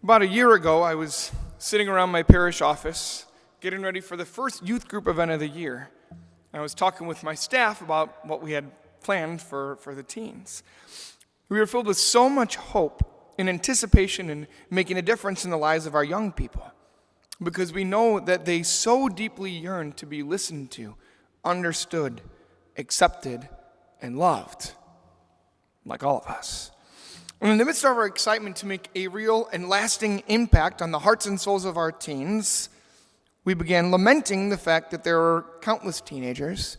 About a year ago, I was sitting around my parish office, getting ready for the first youth group event of the year. I was talking with my staff about what we had planned for the teens. We were filled with so much hope and anticipation in making a difference in the lives of our young people, because we know that they so deeply yearn to be listened to, understood, accepted, and loved, like all of us. And in the midst of our excitement to make a real and lasting impact on the hearts and souls of our teens, we began lamenting the fact that there are countless teenagers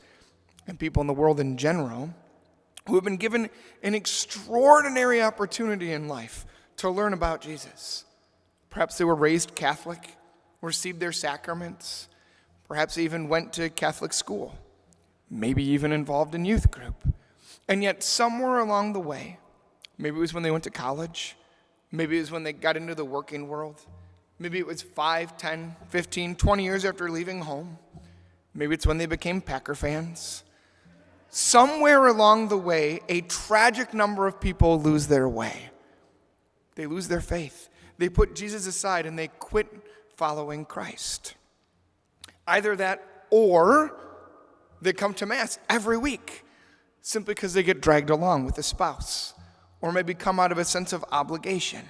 and people in the world in general who have been given an extraordinary opportunity in life to learn about Jesus. Perhaps they were raised Catholic, received their sacraments, perhaps even went to Catholic school, maybe even involved in youth group. And yet somewhere along the way, maybe it was when they went to college, maybe it was when they got into the working world, maybe it was 5, 10, 15, 20 years after leaving home, maybe it's when they became Packer fans. Somewhere along the way, a tragic number of people lose their way. They lose their faith. They put Jesus aside and they quit following Christ. Either that or they come to Mass every week simply because they get dragged along with a spouse, or maybe come out of a sense of obligation.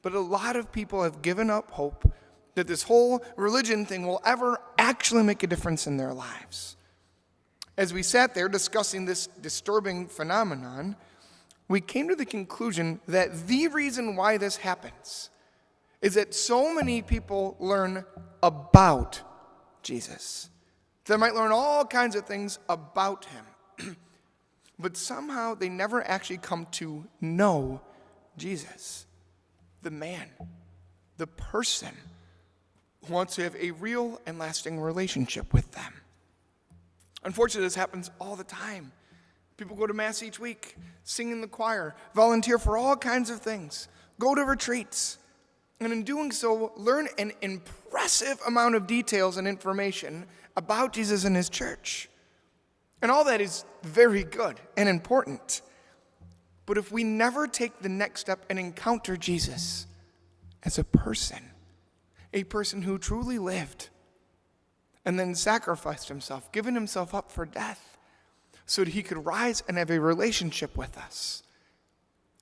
But a lot of people have given up hope that this whole religion thing will ever actually make a difference in their lives. As we sat there discussing this disturbing phenomenon, we came to the conclusion that the reason why this happens is that so many people learn about Jesus. They might learn all kinds of things about him, but somehow they never actually come to know Jesus, the man, the person who wants to have a real and lasting relationship with them. Unfortunately, this happens all the time. People go to Mass each week, sing in the choir, volunteer for all kinds of things, go to retreats, and in doing so, learn an impressive amount of details and information about Jesus and his church. And all that is very good and important. But if we never take the next step and encounter Jesus as a person who truly lived and then sacrificed himself, given himself up for death so that he could rise and have a relationship with us,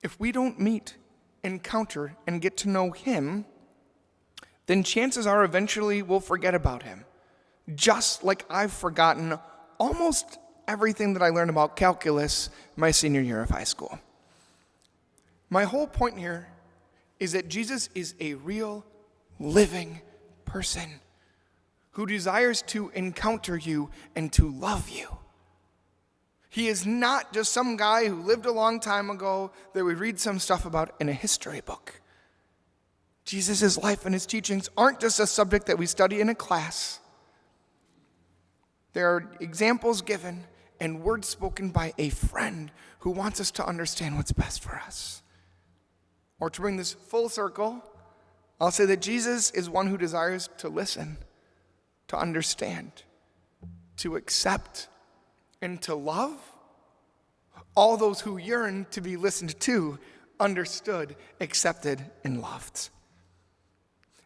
if we don't meet, encounter, and get to know him, then chances are eventually we'll forget about him. Just like I've forgotten almost everything that I learned about calculus my senior year of high school. My whole point here is that Jesus is a real, living person who desires to encounter you and to love you. He is not just some guy who lived a long time ago that we read some stuff about in a history book. Jesus' life and his teachings aren't just a subject that we study in a class. There are examples given and words spoken by a friend who wants us to understand what's best for us. Or to bring this full circle, I'll say that Jesus is one who desires to listen, to understand, to accept, and to love all those who yearn to be listened to, understood, accepted, and loved.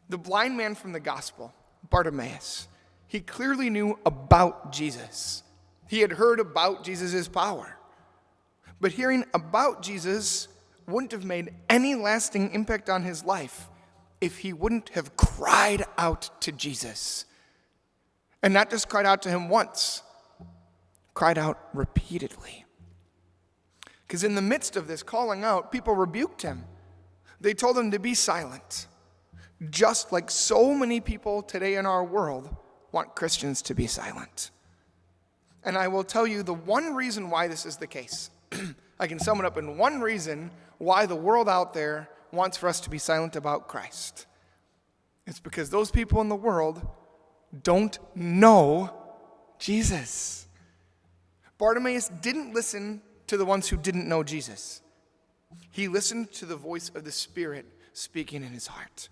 The blind man from the gospel, Bartimaeus, he clearly knew about Jesus. He had heard about Jesus' power. But hearing about Jesus wouldn't have made any lasting impact on his life if he wouldn't have cried out to Jesus. And not just cried out to him once, cried out repeatedly. Because in the midst of this calling out, people rebuked him. They told him to be silent. Just like so many people today in our world want Christians to be silent. And I will tell you the one reason why this is the case. I can sum it up in one reason why the world out there wants for us to be silent about Christ. It's because those people in the world don't know Jesus. Bartimaeus didn't listen to the ones who didn't know Jesus. He listened to the voice of the Spirit speaking in his heart.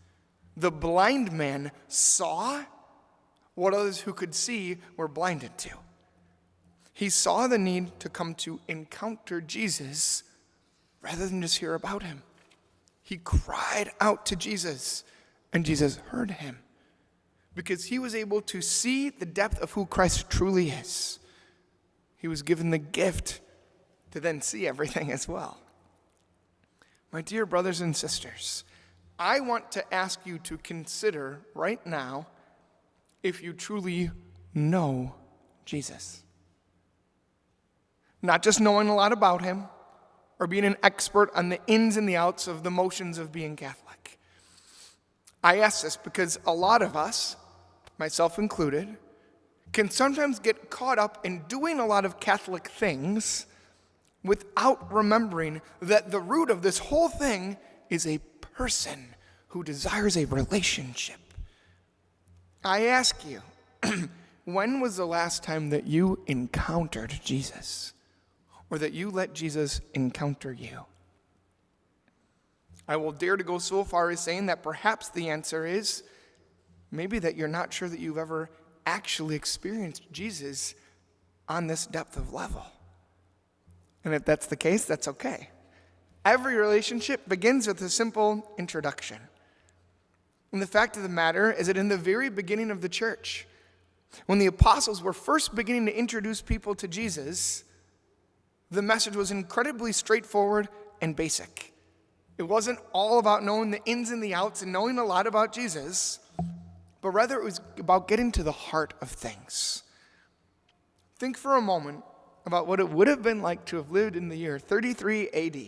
The blind man saw what others who could see were blinded to. He saw the need to come to encounter Jesus rather than just hear about him. He cried out to Jesus, and Jesus heard him because he was able to see the depth of who Christ truly is. He was given the gift to then see everything as well. My dear brothers and sisters, I want to ask you to consider right now if you truly know Jesus. Not just knowing a lot about him or being an expert on the ins and the outs of the motions of being Catholic. I ask this because a lot of us, myself included, can sometimes get caught up in doing a lot of Catholic things without remembering that the root of this whole thing is a person who desires a relationship. I ask you, when was the last time that you encountered Jesus? Or that you let Jesus encounter you? I will dare to go so far as saying that perhaps the answer is maybe that you're not sure that you've ever actually experienced Jesus on this depth of level. And if that's the case, that's okay. Every relationship begins with a simple introduction. And the fact of the matter is that in the very beginning of the church, when the apostles were first beginning to introduce people to Jesus, the message was incredibly straightforward and basic. It wasn't all about knowing the ins and the outs and knowing a lot about Jesus, but rather it was about getting to the heart of things. Think for a moment about what it would have been like to have lived in the year 33 AD,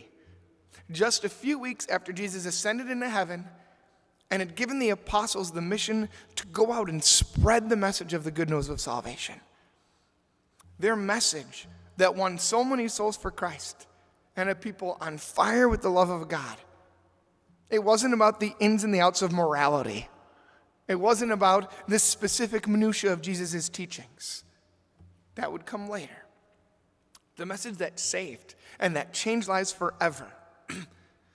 just a few weeks after Jesus ascended into heaven and had given the apostles the mission to go out and spread the message of the good news of salvation. Their message that won so many souls for Christ and had people on fire with the love of God. It wasn't about the ins and the outs of morality. It wasn't about this specific minutia of Jesus' teachings. That would come later. The message that saved and that changed lives forever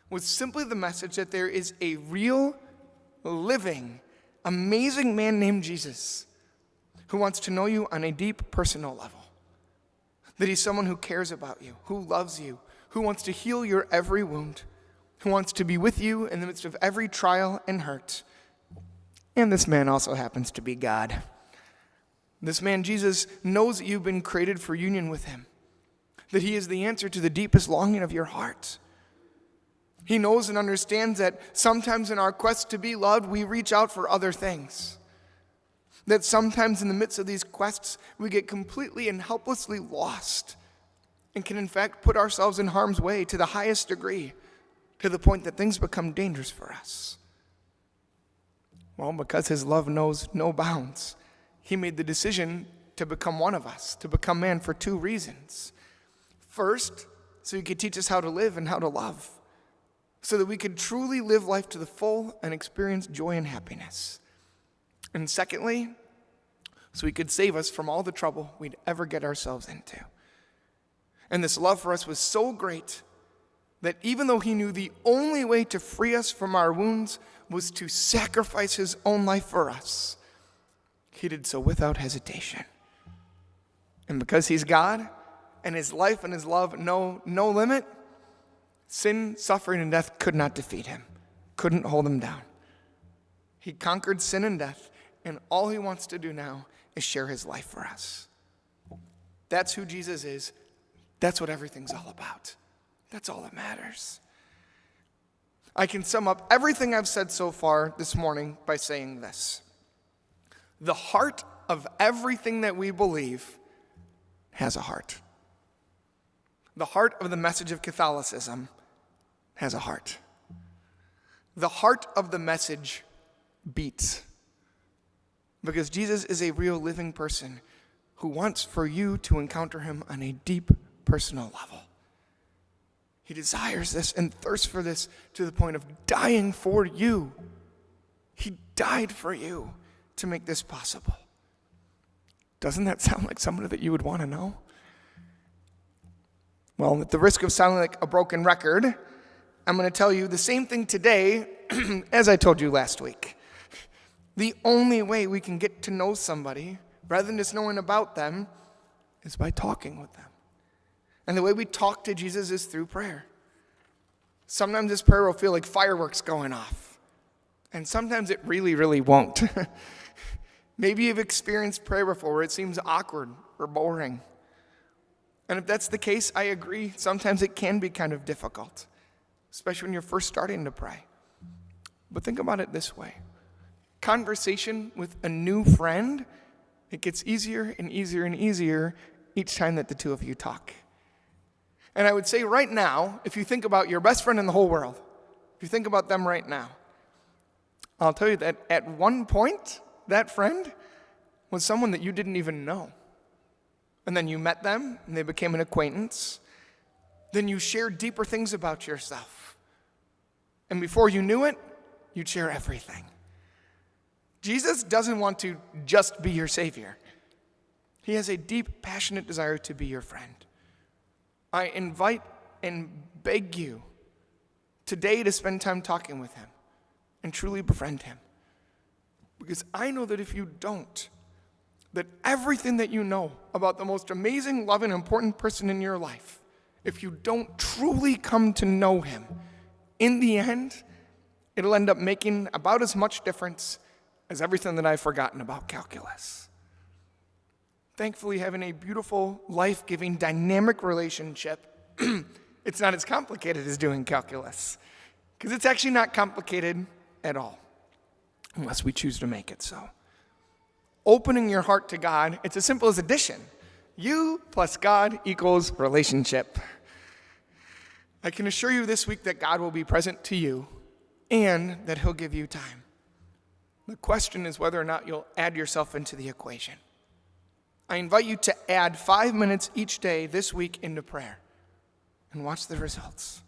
was simply the message that there is a real, living, amazing man named Jesus who wants to know you on a deep personal level. That he's someone who cares about you, who loves you, who wants to heal your every wound, who wants to be with you in the midst of every trial and hurt. And this man also happens to be God. This man, Jesus, knows that you've been created for union with him, that he is the answer to the deepest longing of your heart. He knows and understands that sometimes in our quest to be loved, we reach out for other things. That sometimes in the midst of these quests, we get completely and helplessly lost and can in fact put ourselves in harm's way to the highest degree, to the point that things become dangerous for us. Well, because his love knows no bounds, he made the decision to become one of us, to become man for two reasons. First, so he could teach us how to live and how to love, so that we could truly live life to the full and experience joy and happiness. And secondly, so he could save us from all the trouble we'd ever get ourselves into. And this love for us was so great that even though he knew the only way to free us from our wounds was to sacrifice his own life for us, he did so without hesitation. And because he's God, and his life and his love know no limit, sin, suffering, and death could not defeat him, couldn't hold him down. He conquered sin and death, and all he wants to do now is share his life for us. That's who Jesus is. That's what everything's all about. That's all that matters. I can sum up everything I've said so far this morning by saying this. The heart of everything that we believe has a heart. The heart of the message of Catholicism has a heart. The heart of the message beats. Because Jesus is a real living person who wants for you to encounter him on a deep personal level. He desires this and thirsts for this to the point of dying for you. He died for you to make this possible. Doesn't that sound like somebody that you would want to know? Well, at the risk of sounding like a broken record, I'm going to tell you the same thing today as I told you last week. The only way we can get to know somebody, rather than just knowing about them, is by talking with them. And the way we talk to Jesus is through prayer. Sometimes this prayer will feel like fireworks going off. And sometimes it really, really won't. Maybe you've experienced prayer before where it seems awkward or boring. And if that's the case, I agree. Sometimes it can be kind of difficult, especially when you're first starting to pray. But think about it this way. Conversation with a new friend, it gets easier and easier and easier each time that the two of you talk. And I would say right now, if you think about your best friend in the whole world, if you think about them right now, I'll tell you that at one point, that friend was someone that you didn't even know. And then you met them, and they became an acquaintance. Then you shared deeper things about yourself. And before you knew it, you'd share everything. Jesus doesn't want to just be your Savior. He has a deep, passionate desire to be your friend. I invite and beg you today to spend time talking with him and truly befriend him. Because I know that if you don't, that everything that you know about the most amazing, loving, important person in your life, if you don't truly come to know him, in the end, it'll end up making about as much difference as everything that I've forgotten about calculus. Thankfully, having a beautiful, life-giving, dynamic relationship, it's not as complicated as doing calculus. Because it's actually not complicated at all, unless we choose to make it so. Opening your heart to God, it's as simple as addition. You plus God equals relationship. I can assure you this week that God will be present to you and that he'll give you time. The question is whether or not you'll add yourself into the equation. I invite you to add 5 minutes each day this week into prayer and watch the results.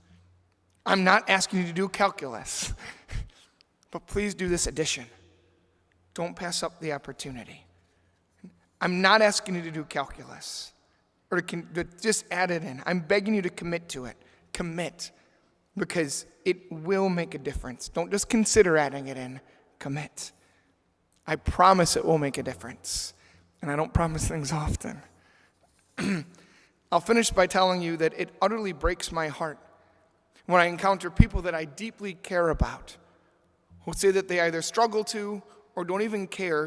I'm not asking you to do calculus, but please do this addition. Don't pass up the opportunity. I'm not asking you to do calculus or to just add it in. I'm begging you to commit to it. Commit, because it will make a difference. Don't just consider adding it in. Commit. I promise it will make a difference. And I don't promise things often. I'll finish by telling you that it utterly breaks my heart when I encounter people that I deeply care about who say that they either struggle to or don't even care